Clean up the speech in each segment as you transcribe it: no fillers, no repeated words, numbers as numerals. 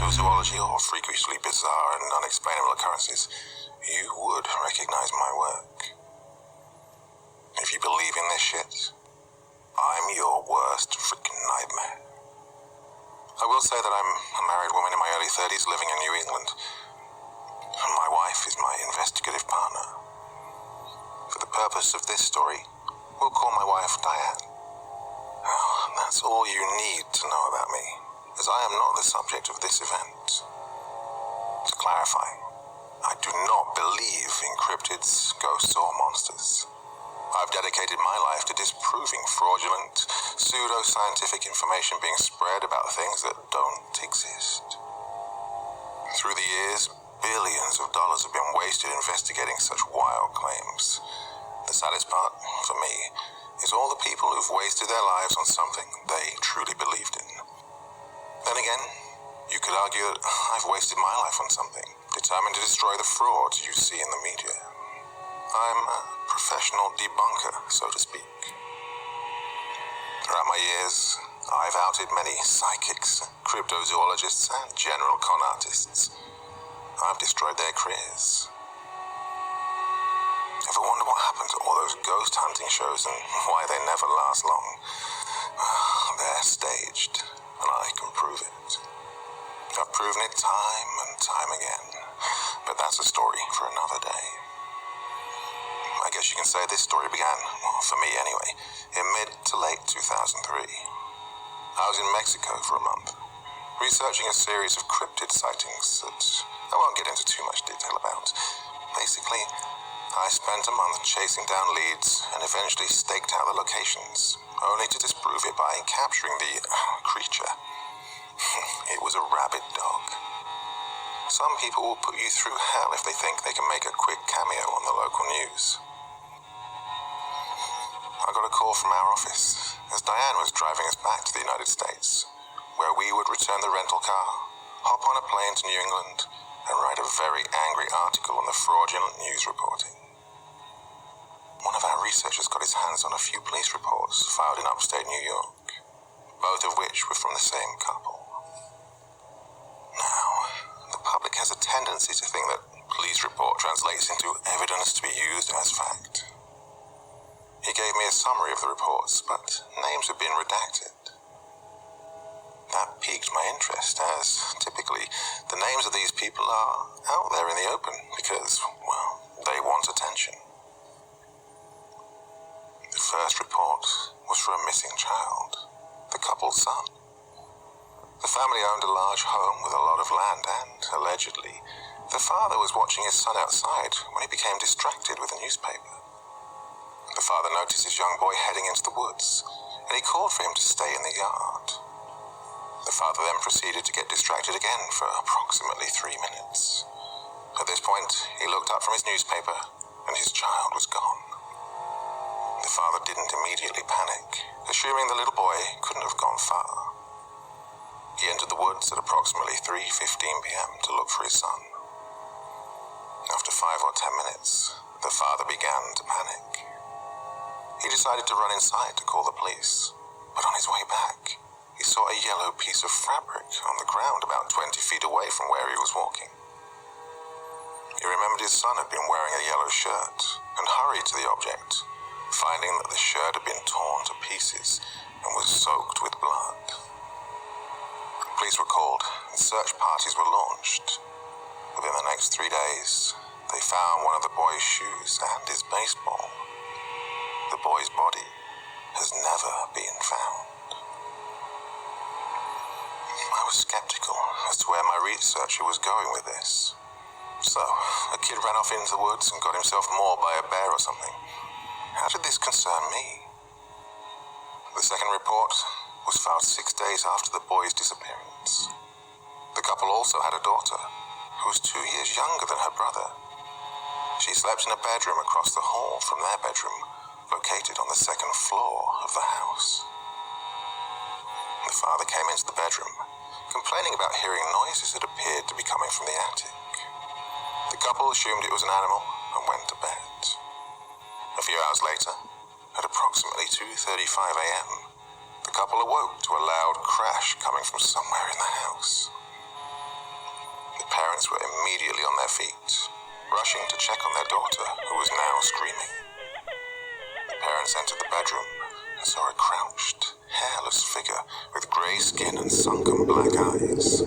cryptozoology or freakishly bizarre and unexplainable occurrences, you would recognize my work. If you believe in this shit, I'm your worst freaking nightmare. I will say that I'm a married woman in my early 30s living in New England. And my wife is my investigative partner. For the purpose of this story, we'll call my wife Diane. That's all you need to know about me, as I am not the subject of this event. To clarify, I do not believe in cryptids, ghosts, or monsters. I've dedicated my life to disproving fraudulent, pseudo-scientific information being spread about things that don't exist. Through the years, billions of dollars have been wasted investigating such wild claims. The saddest part, for me, is all the people who've wasted their lives on something they truly believed in. Then again, you could argue that I've wasted my life on something, determined to destroy the frauds you see in the media. I'm a professional debunker, so to speak. Throughout my years, I've outed many psychics, cryptozoologists, and general con artists. I've destroyed their careers. Ever wonder what happened to all those ghost hunting shows and why they never last long? They're staged, and I can prove it. I've proven it time and time again, but that's a story for another day. I guess you can say this story began, well, for me anyway, in mid to late 2003. I was in Mexico for a month, researching a series of cryptid sightings that I won't get into too much detail about. Basically, I spent a month chasing down leads and eventually staked out the locations, only to disprove it by capturing the creature. It was a rabid dog. Some people will put you through hell if they think they can make a quick cameo on the local news. I got a call from our office as Diane was driving us back to the United States, where we would return the rental car, hop on a plane to New England, and write a very angry article on the fraudulent news reporting. One of our researchers got his hands on a few police reports filed in upstate New York, both of which were from the same couple. Now, the public has a tendency to think that police report translates into evidence to be used as fact. He gave me a summary of the reports, but names have been redacted. That piqued my interest, as typically the names of these people are out there in the open because, well, they want attention. The first report was for a missing child, the couple's son. The family owned a large home with a lot of land and, allegedly, the father was watching his son outside when he became distracted with a newspaper. The father noticed his young boy heading into the woods, and he called for him to stay in the yard. The father then proceeded to get distracted again for approximately 3 minutes. At this point, he looked up from his newspaper, and his child was gone. The father didn't immediately panic, assuming the little boy couldn't have gone far. He entered the woods at approximately 3:15 p.m. to look for his son. After 5 or 10 minutes, the father began to panic. He decided to run inside to call the police, but on his way back, he saw a yellow piece of fabric on the ground about 20 feet away from where he was walking. He remembered his son had been wearing a yellow shirt and hurried to the object, finding that the shirt had been torn to pieces and was soaked with blood. Police were called and search parties were launched. Within the next 3 days, they found one of the boy's shoes and his baseball. The boy's body has never been found. I was skeptical as to where my researcher was going with this. So, a kid ran off into the woods and got himself mauled by a bear or something. How did this concern me? The second report was filed 6 days after the boy's disappearance. The couple also had a daughter, who was 2 years younger than her brother. She slept in a bedroom across the hall from their bedroom, located on the second floor of the house. The father came into the bedroom, complaining about hearing noises that appeared to be coming from the attic. The couple assumed it was an animal and went to bed. A few hours later, at approximately 2:35 a.m., the couple awoke to a loud crash coming from somewhere in the house. parents were immediately on their feet, rushing to check on their daughter, who was now screaming. The parents entered the bedroom and saw a crouched, hairless figure with grey skin and sunken black eyes.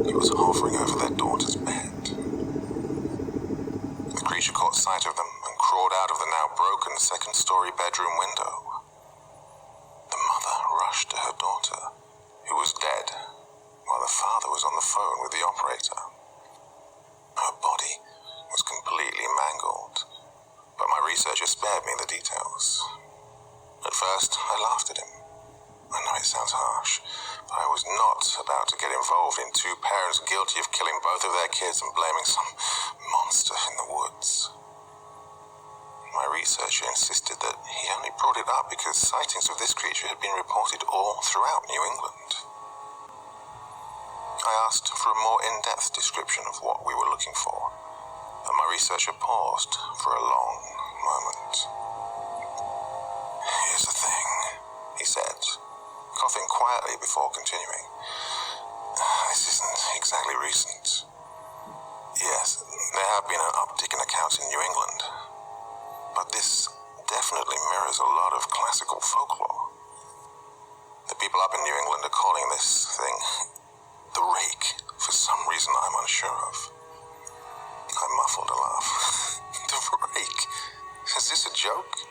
It was hovering over their daughter's bed. The creature caught sight of them and crawled out of the now broken second-story bedroom window. The mother rushed to her daughter, who was dead, while the father was on the phone with the operator. Her body was completely mangled, but my researcher spared me the details. At first, I laughed at him. I know it sounds harsh, but I was not about to get involved in two parents guilty of killing both of their kids and blaming some monster in the woods. My researcher insisted that he only brought it up because sightings of this creature had been reported all throughout New England. I asked for a more in-depth description of what we were looking for, and my researcher paused for a long moment. "Here's the thing," he said, coughing quietly before continuing. "This isn't exactly recent. Yes, there have been an uptick in accounts in New England, but this definitely mirrors a lot of classical folklore. The people up in New England are calling this thing the Rake for some reason I'm unsure of." I muffled a laugh. "The Rake? Is this a joke?"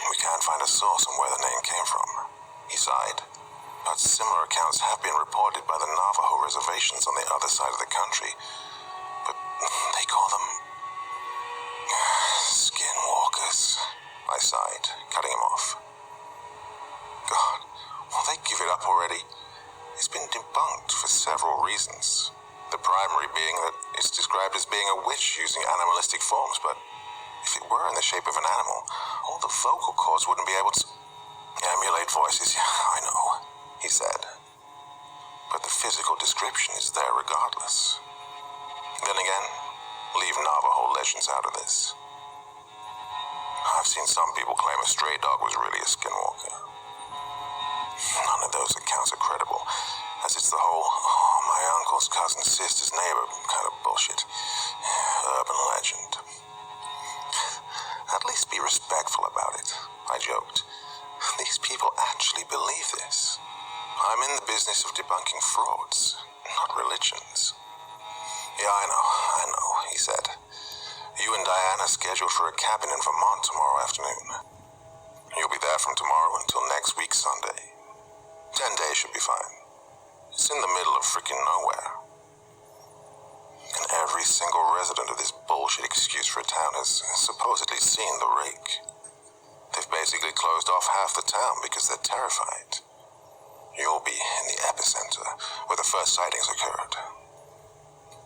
"We can't find a source on where the name came from," he sighed. "But similar accounts have been reported by the Navajo reservations on the other side of the country. But they call them skinwalkers." I sighed, cutting him off. "God, will they give it up already? It's been debunked for several reasons. The primary being that it's described as being a witch using animalistic forms, but if it were in the shape of an animal, all the vocal cords wouldn't be able to emulate voices." "Yeah, I know," he said. "But the physical description is there regardless. Then again, leave Navajo legends out of this. I've seen some people claim a stray dog was really a skinwalker. None of those accounts are credible, as it's the whole, my uncle's cousin's sister's neighbor kind of bullshit. Urban legend. At least be respectful about it," I joked. "These people actually believe this. I'm in the business of debunking frauds, not religions." "Yeah, I know," he said. "You and Diane are scheduled for a cabin in Vermont tomorrow afternoon. You'll be there from tomorrow until next week Sunday. 10 days should be fine. It's in the middle of freaking nowhere. And every single resident of this bullshit excuse for a town has supposedly seen the Rake. They've basically closed off half the town because they're terrified. You'll be in the epicenter where the first sightings occurred.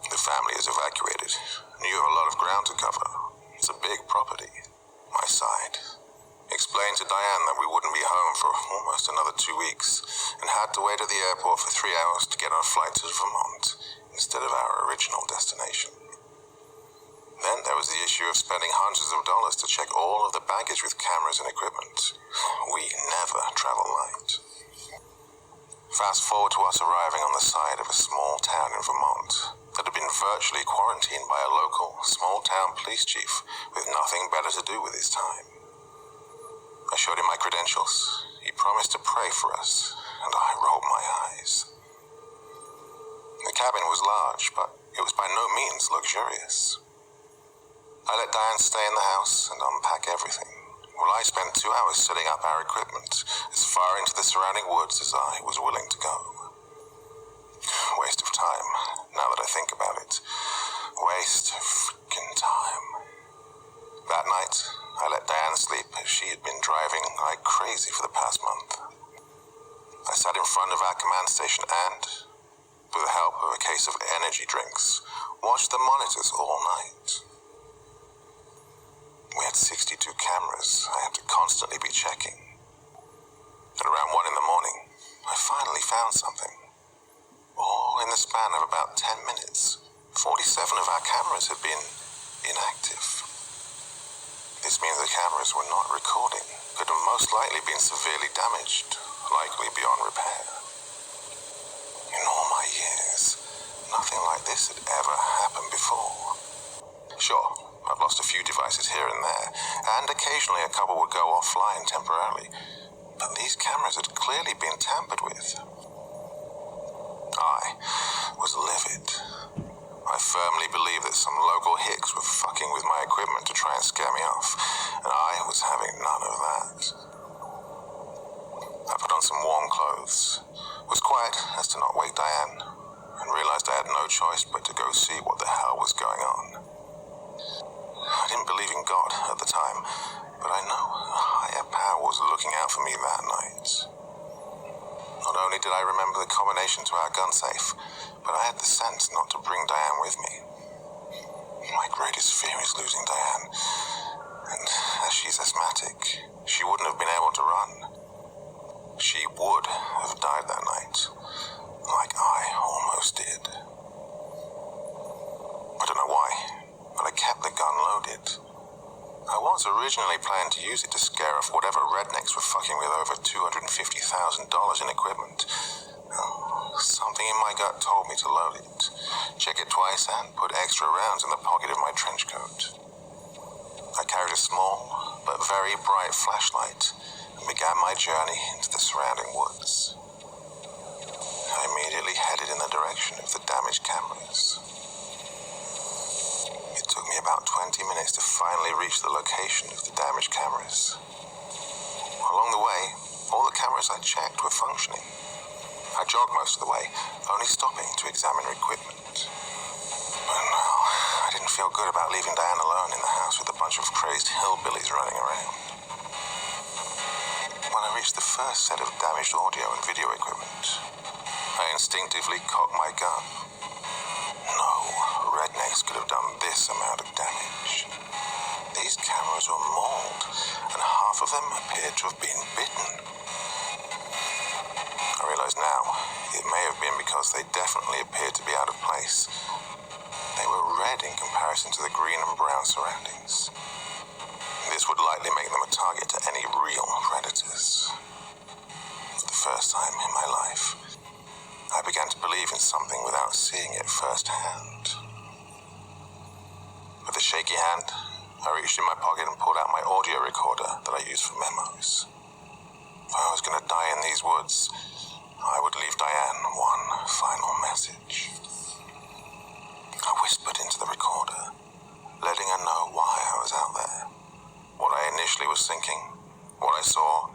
The family is evacuated, and you have a lot of ground to cover. It's a big property." I sighed, explained to Diane that we wouldn't be home for almost another 2 weeks, and had to wait at the airport for 3 hours to get on a flight to Vermont instead of our original destination. Then there was the issue of spending hundreds of dollars to check all of the baggage with cameras and equipment. We never travel light. Fast forward to us arriving on the side of a small town in Vermont that had been virtually quarantined by a local, small-town police chief with nothing better to do with his time. I showed him my credentials. He promised to pray for us, and I rolled my eyes. The cabin was large, but it was by no means luxurious. I let Diane stay in the house and unpack everything, while I spent 2 hours setting up our equipment as far into the surrounding woods as I was willing to go. Waste of time, now that I think about it. Waste of freaking time. That night, I let Diane sleep as she had been driving like crazy for the past month. I sat in front of our command station and, with the help of a case of energy drinks, watched the monitors all night. We had 62 cameras I had to constantly be checking. At around 1 in the morning, I finally found something. All in the span of about 10 minutes, 47 of our cameras had been inactive. This means the cameras were not recording, could have most likely been severely damaged, likely beyond repair. In all my years, nothing like this had ever happened before. Sure, I've lost a few devices here and there, and occasionally a couple would go offline temporarily, but these cameras had clearly been tampered with. I was livid. I firmly believed that some local hicks were fucking with my equipment to try and scare me off, and I was having none of that. I put on some warm clothes, was quiet as to not wake Diane, and realized I had no choice but to go see what the hell was going on. I didn't believe in God at the time, but I know a higher power was looking out for me that night. Not only did I remember the combination to our gun safe, but I had the sense not to bring Diane with me. My greatest fear is losing Diane, and as she's asthmatic, she wouldn't have been able to run. She would have died that night, like I almost did. I don't know why, but I kept the gun loaded. I was originally planning to use it to scare off whatever rednecks were fucking with over $250,000 in equipment. Something in my gut told me to load it, check it twice, and put extra rounds in the pocket of my trench coat. I carried a small but very bright flashlight and began my journey into the surrounding woods. I immediately headed in the direction of the damaged cameras. It took me about 20 minutes to finally reach the location of the damaged cameras. Along the way, all the cameras I checked were functioning. I jogged most of the way, only stopping to examine equipment. But no, I didn't feel good about leaving Diane alone in the house with a bunch of crazed hillbillies running around. When I reached the first set of damaged audio and video equipment, I instinctively cocked my gun. No rednecks could have done this amount of damage. These cameras were mauled, and half of them appeared to have been bitten. I realize now, it may have been because they definitely appeared to be out of place. They were red in comparison to the green and brown surroundings. This would likely make them a target to any real predators. For the first time in my life, I began to believe in something without seeing it firsthand. With a shaky hand, I reached in my pocket and pulled out my audio recorder that I used for memos. If I was going to die in these woods, I would leave Diane one final message. I whispered into the recorder, letting her know why I was out there, what I initially was thinking, what I saw,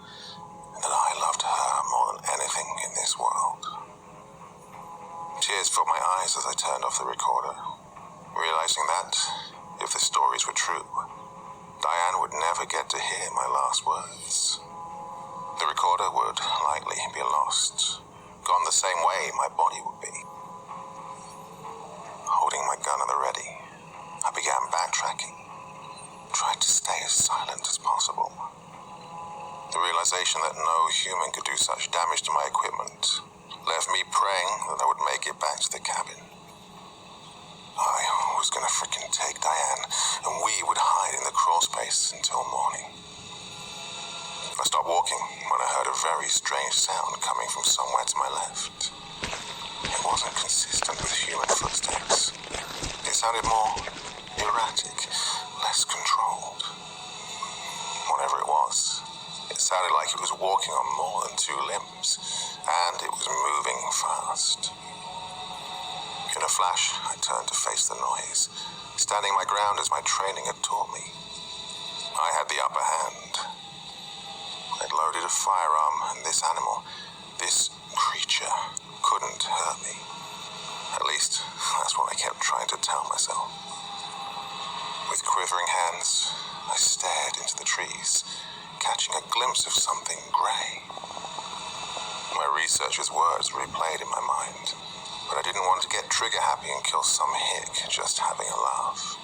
and that I loved her more than anything in this world. Tears filled my eyes as I turned off the recorder, realizing that, if the stories were true, Diane would never get to hear my last words. The recorder would likely be lost, gone the same way my body would be. Holding my gun at the ready, I began backtracking, tried to stay as silent as possible. The realization that no human could do such damage to my equipment left me praying that I would make it back to the cabin. I was gonna frickin' take Diane, and we would hide in the crawl space until morning. I stopped walking when I heard a very strange sound coming from somewhere to my left. It wasn't consistent with human footsteps. It sounded more erratic, less controlled. Whatever it was, it sounded like it was walking on more than two limbs, and it was moving fast. In a flash, I turned to face the noise, standing my ground as my training had taught me. I had the upper hand. I'd loaded a firearm, and this animal, this creature, couldn't hurt me. At least, that's what I kept trying to tell myself. With quivering hands, I stared into the trees, catching a glimpse of something grey. My researcher's words replayed in my mind, but I didn't want to get trigger-happy and kill some hick just having a laugh.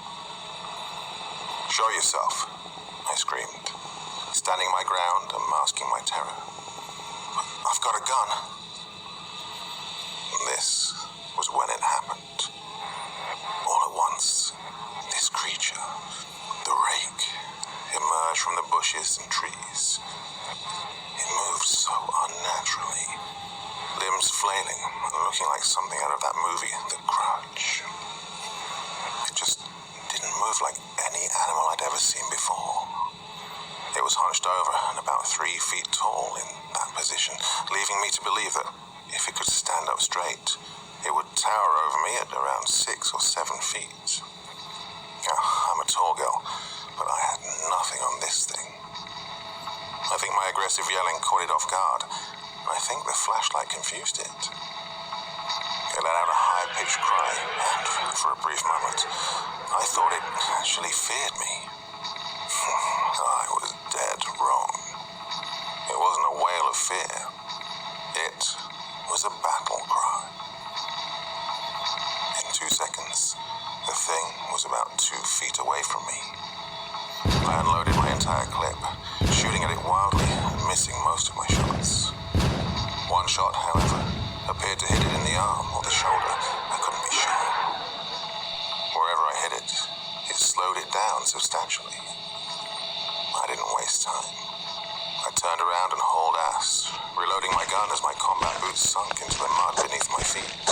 "Show yourself," I screamed, standing my ground and masking my terror. "I've got a gun." This was when it happened. All at once, this creature, the Rake, emerged from the bushes and trees. It moved so unnaturally, limbs flailing, looking like something out of that movie, The Grudge. It just didn't move like any animal I'd ever seen before. It was hunched over and about 3 feet tall in that position, leaving me to believe that if it could stand up straight, it would tower over me at around 6 or 7 feet. Now, I'm a tall girl, but I had nothing on this thing. I think my aggressive yelling caught it off guard. I think the flashlight confused it. It let out a high-pitched cry, and for a brief moment, I thought it actually feared me. I was dead wrong. It wasn't a wail of fear. It was a battle cry. In 2 seconds, the thing was about 2 feet away from me. I unloaded my entire clip, shooting at it wildly and missing most of my shots. One shot, however, appeared to hit it in the arm or the shoulder. I couldn't be sure. Wherever I hit it, it slowed it down substantially. I didn't waste time. I turned around and hauled ass, reloading my gun as my combat boots sunk into the mud beneath my feet.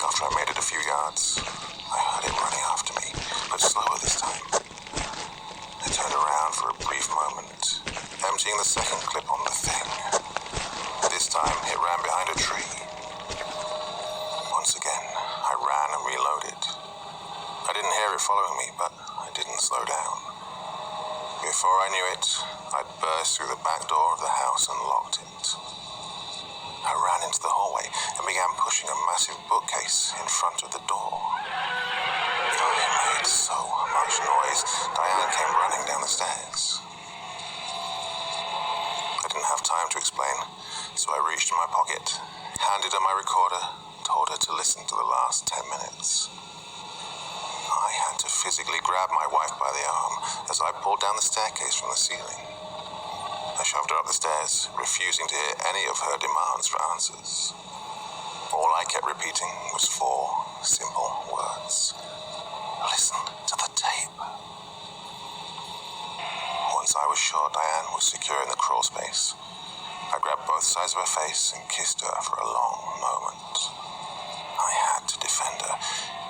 After I made it a few yards, I heard it running after me, but slower this time. I turned around for a brief moment, emptying the second clip on the thing. This time, it ran behind a tree. Once again, I ran and reloaded. I didn't hear it following me, but I didn't slow down. Before I knew it, I'd burst through the back door of the house and locked it. I ran into the hallway and began pushing a massive bookcase in front of the door. It made so much noise, Diane came running down the stairs. I didn't have time to explain, so I reached in my pocket, handed her my recorder, told her to listen to the last 10 minutes. I had to physically grab my wife by the arm as I pulled down the staircase from the ceiling. I shoved her up the stairs, refusing to hear any of her demands for answers. All I kept repeating was 4 simple words. Listen to the tape. Once I was sure Diane was secure in the crawl space, I grabbed both sides of her face and kissed her for a long moment. I had to defend her,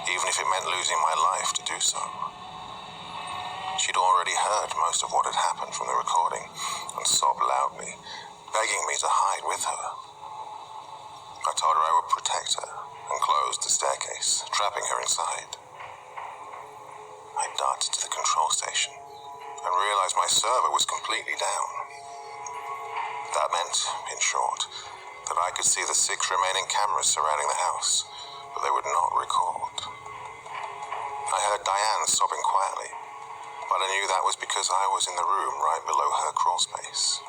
even if it meant losing my life to do so. She'd already heard most of what had happened from the recording and sobbed loudly, begging me to hide with her. I told her I would protect her and closed the staircase, trapping her inside. I darted to the control station and realized my server was completely down. That meant, in short, that I could see the 6 remaining cameras surrounding the house, but they would not record. I heard Diane sobbing quietly, but I knew that was because I was in the room right below her crawl space.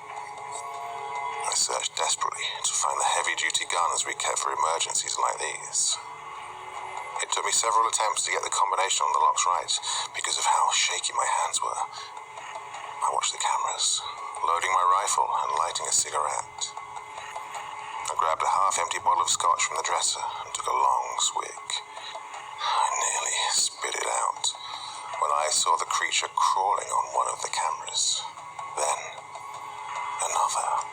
I searched desperately to find the heavy-duty guns we kept for emergencies like these. It took me several attempts to get the combination on the locks right because of how shaky my hands were. I watched the cameras, loading my rifle and lighting a cigarette. I grabbed a half-empty bottle of scotch from the dresser and took a long swig. I nearly spit it out when I saw the creature crawling on one of the cameras. Then, another.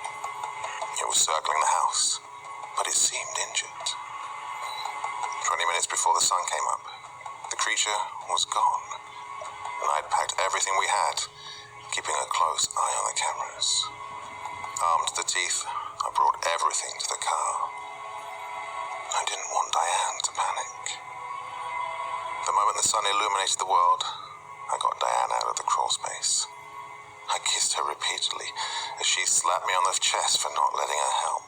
It was circling the house, but it seemed injured. 20 minutes before the sun came up, the creature was gone, and I'd packed everything we had, keeping a close eye on the cameras. Armed to the teeth, I brought everything to the car. I didn't want Diane to panic. The moment the sun illuminated the world, I got Diane out of the crawl space. I kissed her repeatedly as she slapped me on the chest for not letting her help.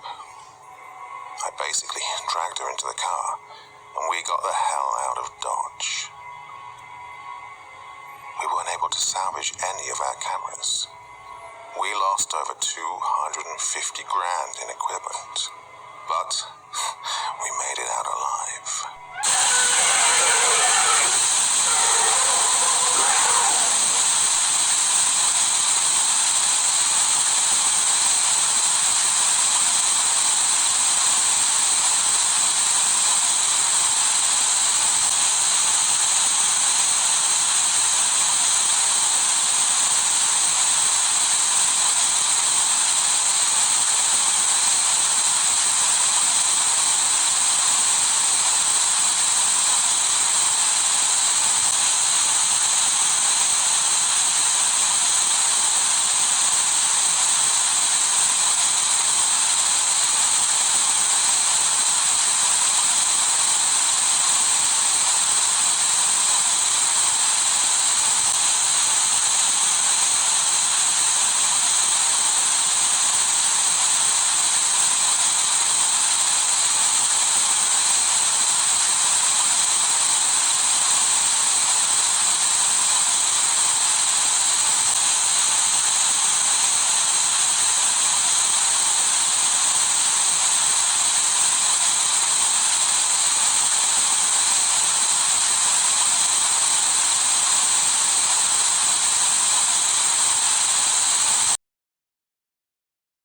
I basically dragged her into the car, and we got the hell out of Dodge. We weren't able to salvage any of our cameras. We lost over 250 grand in equipment, but we made it out alive.